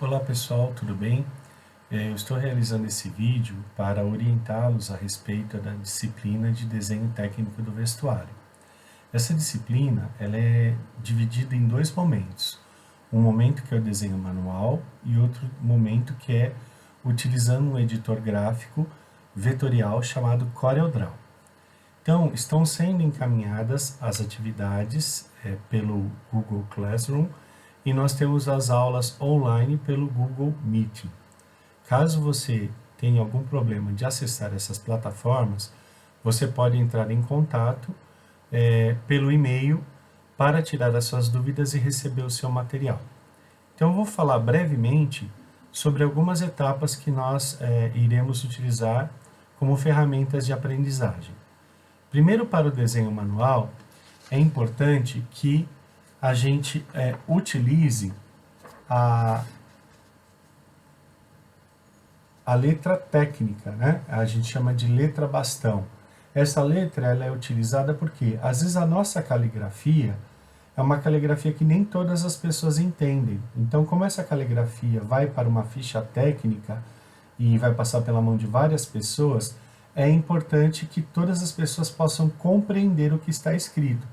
Olá pessoal, tudo bem? Eu estou realizando esse vídeo para orientá-los a respeito da disciplina de desenho técnico do vestuário. Essa disciplina ela é dividida em dois momentos. Um momento que é o desenho manual e outro momento que é utilizando um editor gráfico vetorial chamado CorelDRAW. Então, estão sendo encaminhadas as atividades pelo Google Classroom e nós temos as aulas online pelo Google Meeting. Caso você tenha algum problema de acessar essas plataformas, você pode entrar em contato pelo e-mail para tirar as suas dúvidas e receber o seu material. Então, eu vou falar brevemente sobre algumas etapas que nós iremos utilizar como ferramentas de aprendizagem. Primeiro, para o desenho manual, é importante que a gente utilize a letra técnica, né? A gente chama de letra bastão. Essa letra ela é utilizada porque, às vezes, a nossa caligrafia é uma caligrafia que nem todas as pessoas entendem. Então, como essa caligrafia vai para uma ficha técnica e vai passar pela mão de várias pessoas, é importante que todas as pessoas possam compreender o que está escrito.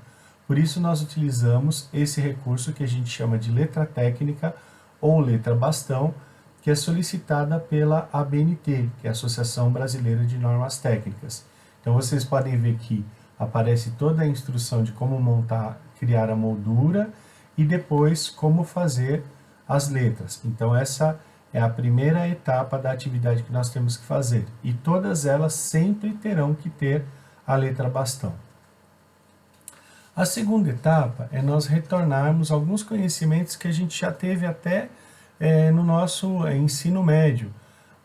Por isso nós utilizamos esse recurso que a gente chama de letra técnica ou letra bastão, que é solicitada pela ABNT, que é a Associação Brasileira de Normas Técnicas. Então vocês podem ver que aparece toda a instrução de como montar, criar a moldura e depois como fazer as letras. Então essa é a primeira etapa da atividade que nós temos que fazer. E todas elas sempre terão que ter a letra bastão. A segunda etapa é nós retornarmos alguns conhecimentos que a gente já teve até no nosso ensino médio,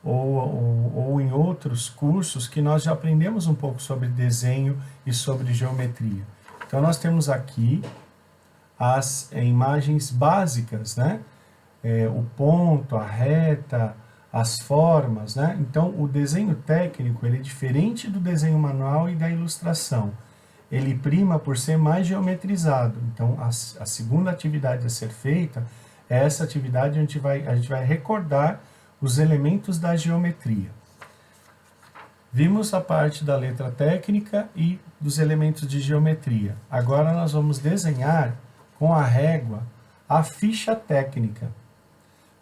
ou em outros cursos que nós já aprendemos um pouco sobre desenho e sobre geometria. Então nós temos aqui as imagens básicas, né? O ponto, a reta, as formas, né? Então, o desenho técnico ele é diferente do desenho manual e da ilustração. Ele prima por ser mais geometrizado. Então, a segunda atividade a ser feita é essa atividade onde a gente vai recordar os elementos da geometria. Vimos a parte da letra técnica e dos elementos de geometria. Agora nós vamos desenhar com a régua a ficha técnica.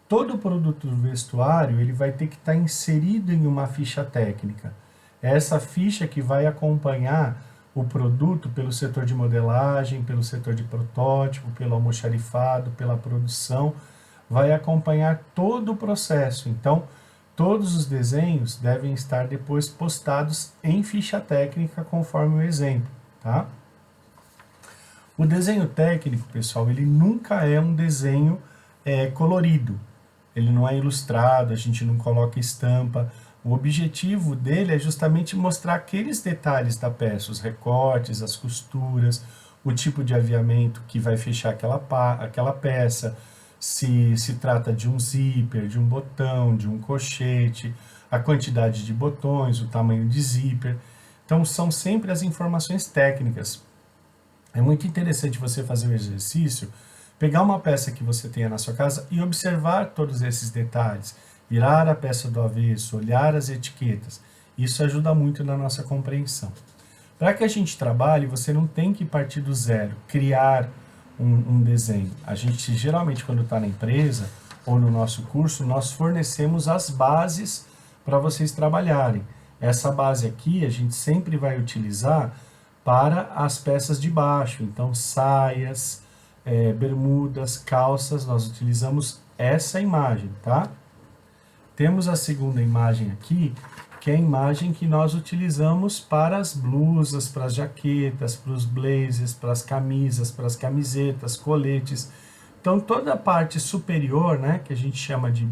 Todo produto do vestuário ele vai ter que estar inserido em uma ficha técnica. É essa ficha que vai acompanhar o produto pelo setor de modelagem, pelo setor de protótipo, pelo almoxarifado, pela produção, vai acompanhar todo o processo. Então, todos os desenhos devem estar depois postados em ficha técnica conforme o exemplo, tá? O desenho técnico, pessoal, ele nunca é um desenho colorido. Ele não é ilustrado, a gente não coloca estampa. O objetivo dele é justamente mostrar aqueles detalhes da peça, os recortes, as costuras, o tipo de aviamento que vai fechar aquela peça, se trata de um zíper, de um botão, de um colchete, a quantidade de botões, o tamanho de zíper. Então, são sempre as informações técnicas. É muito interessante você fazer o exercício, pegar uma peça que você tenha na sua casa e observar todos esses detalhes, virar a peça do avesso, olhar as etiquetas. Isso ajuda muito na nossa compreensão. Para que a gente trabalhe, você não tem que partir do zero, criar um desenho. A gente, geralmente, quando está na empresa ou no nosso curso, nós fornecemos as bases para vocês trabalharem. Essa base aqui a gente sempre vai utilizar para as peças de baixo. Então, saias, bermudas, calças, nós utilizamos essa imagem, tá? Temos a segunda imagem aqui, que é a imagem que nós utilizamos para as blusas, para as jaquetas, para os blazers, para as camisas, para as camisetas, coletes. Então, toda a parte superior, né, que a gente chama de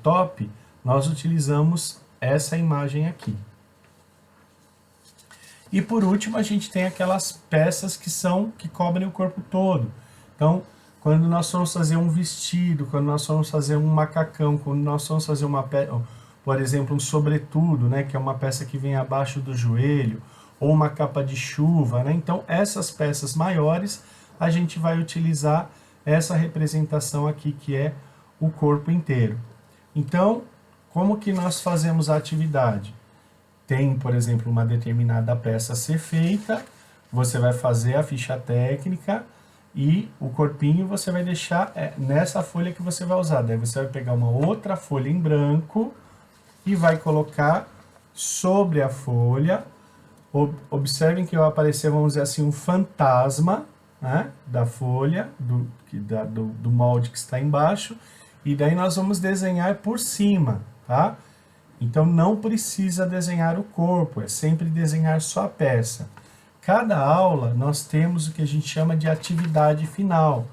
top, nós utilizamos essa imagem aqui. E por último, a gente tem aquelas peças que cobrem o corpo todo. Então, quando nós vamos fazer um vestido, quando nós vamos fazer um macacão, quando nós vamos fazer por exemplo, um sobretudo, né, que é uma peça que vem abaixo do joelho, ou uma capa de chuva, né? Então, essas peças maiores, a gente vai utilizar essa representação aqui, que é o corpo inteiro. Então, como que nós fazemos a atividade? Tem, por exemplo, uma determinada peça a ser feita, você vai fazer a ficha técnica e o corpinho você vai deixar nessa folha que você vai usar. Daí você vai pegar uma outra folha em branco e vai colocar sobre a folha. Observem que vai aparecer, vamos dizer assim, um fantasma, né, da folha, do molde que está embaixo, e daí nós vamos desenhar por cima, tá? Então não precisa desenhar o corpo, é sempre desenhar só a peça. Cada aula nós temos o que a gente chama de atividade final.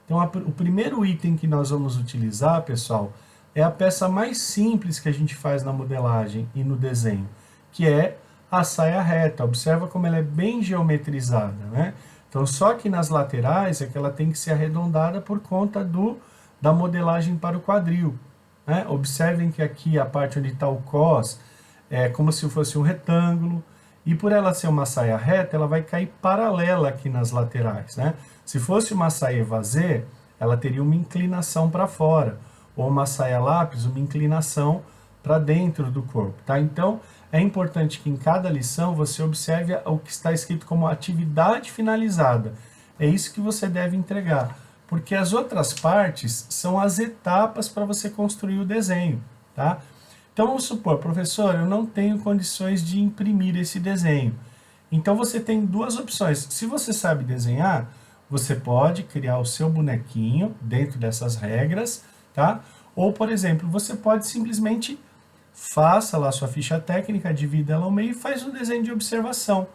Então o primeiro item que nós vamos utilizar, pessoal, é a peça mais simples que a gente faz na modelagem e no desenho, que é a saia reta. Observa como ela é bem geometrizada, né? Então só que nas laterais é que ela tem que ser arredondada por conta da modelagem para o quadril, né? Observem que aqui a parte onde está o cos é como se fosse um retângulo, e por ela ser uma saia reta, ela vai cair paralela aqui nas laterais, né? Se fosse uma saia evasê, ela teria uma inclinação para fora, ou uma saia lápis, uma inclinação para dentro do corpo, tá? Então, é importante que em cada lição você observe o que está escrito como atividade finalizada. É isso que você deve entregar, porque as outras partes são as etapas para você construir o desenho, tá? Então, vamos supor, professor, eu não tenho condições de imprimir esse desenho. Então, você tem duas opções. Se você sabe desenhar, você pode criar o seu bonequinho dentro dessas regras, tá? Ou, por exemplo, você pode simplesmente faça lá sua ficha técnica, divida ela ao meio e faz um desenho de observação.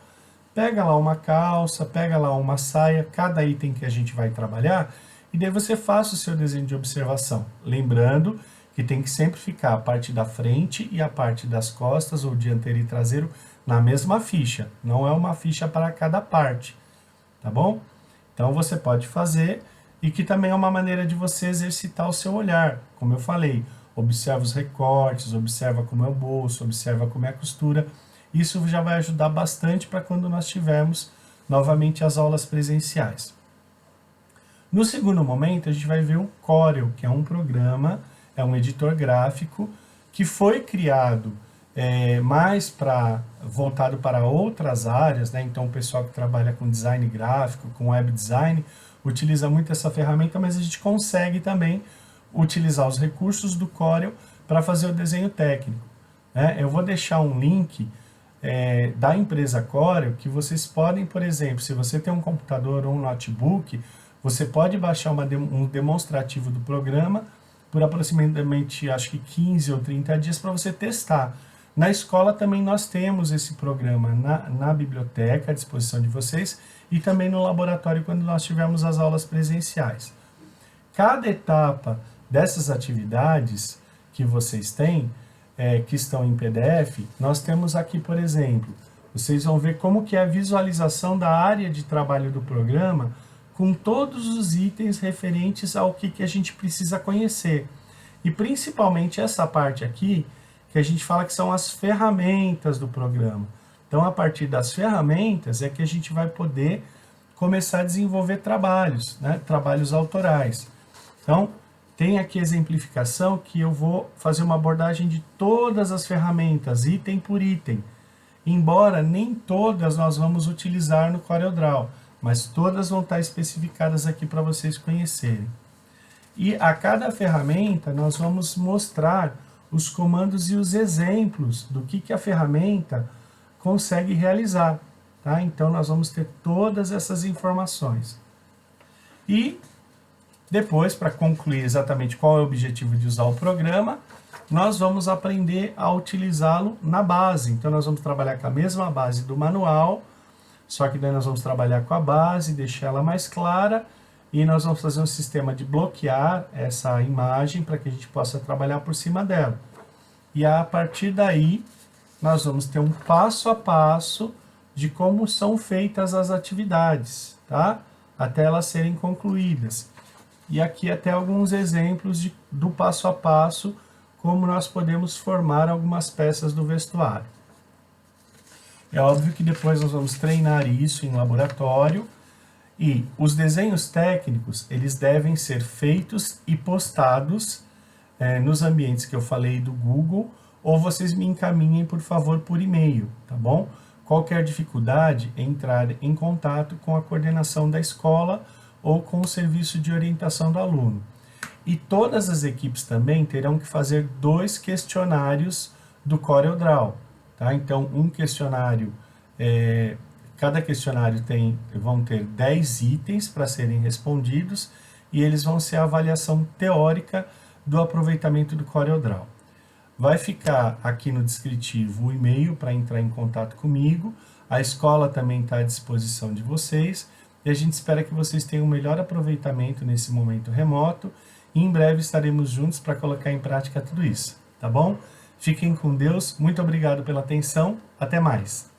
Pega lá uma calça, pega lá uma saia, cada item que a gente vai trabalhar, e daí você faça o seu desenho de observação. Lembrando que tem que sempre ficar a parte da frente e a parte das costas, ou dianteiro e traseiro, na mesma ficha. Não é uma ficha para cada parte, tá bom? Então você pode fazer, e que também é uma maneira de você exercitar o seu olhar. Como eu falei, observa os recortes, observa como é o bolso, observa como é a costura. Isso já vai ajudar bastante para quando nós tivermos novamente as aulas presenciais. No segundo momento, a gente vai ver o Corel, que é um programa, é um editor gráfico, que foi criado mais voltado para outras áreas, né? Então o pessoal que trabalha com design gráfico, com web design, utiliza muito essa ferramenta, mas a gente consegue também utilizar os recursos do Corel para fazer o desenho técnico, né? Eu vou deixar um link da empresa Corel, que vocês podem, por exemplo, se você tem um computador ou um notebook, você pode baixar um demonstrativo do programa por aproximadamente, acho que 15 ou 30 dias para você testar. Na escola também nós temos esse programa na biblioteca à disposição de vocês, e também no laboratório quando nós tivermos as aulas presenciais. Cada etapa dessas atividades que vocês têm, que estão em PDF, nós temos aqui, por exemplo, vocês vão ver como que é a visualização da área de trabalho do programa, com todos os itens referentes ao que a gente precisa conhecer. E principalmente essa parte aqui, que a gente fala que são as ferramentas do programa. Então, a partir das ferramentas é que a gente vai poder começar a desenvolver trabalhos, né? Trabalhos autorais. Então, tem aqui a exemplificação que eu vou fazer uma abordagem de todas as ferramentas, item por item. Embora nem todas nós vamos utilizar no CorelDRAW, mas todas vão estar especificadas aqui para vocês conhecerem. E a cada ferramenta nós vamos mostrar os comandos e os exemplos do que a ferramenta consegue realizar, tá? Então nós vamos ter todas essas informações. E depois, para concluir exatamente qual é o objetivo de usar o programa, nós vamos aprender a utilizá-lo na base. Então nós vamos trabalhar com a mesma base do manual, só que daí nós vamos trabalhar com a base, deixar ela mais clara, e nós vamos fazer um sistema de bloquear essa imagem para que a gente possa trabalhar por cima dela. E a partir daí, nós vamos ter um passo a passo de como são feitas as atividades, tá? Até elas serem concluídas. E aqui até alguns exemplos do passo a passo, como nós podemos formar algumas peças do vestuário. É óbvio que depois nós vamos treinar isso em laboratório, E os desenhos técnicos, eles devem ser feitos e postados nos ambientes que eu falei do Google, ou vocês me encaminhem, por favor, por e-mail, tá bom? Qualquer dificuldade, entrar em contato com a coordenação da escola ou com o serviço de orientação do aluno. E todas as equipes também terão que fazer 2 questionários do CorelDRAW, tá? Então, um questionário, cada questionário vão ter 10 itens para serem respondidos e eles vão ser a avaliação teórica do aproveitamento do CorelDRAW. Vai ficar aqui no descritivo o e-mail para entrar em contato comigo, a escola também está à disposição de vocês, e a gente espera que vocês tenham um melhor aproveitamento nesse momento remoto, e em breve estaremos juntos para colocar em prática tudo isso, tá bom? Fiquem com Deus, muito obrigado pela atenção, até mais!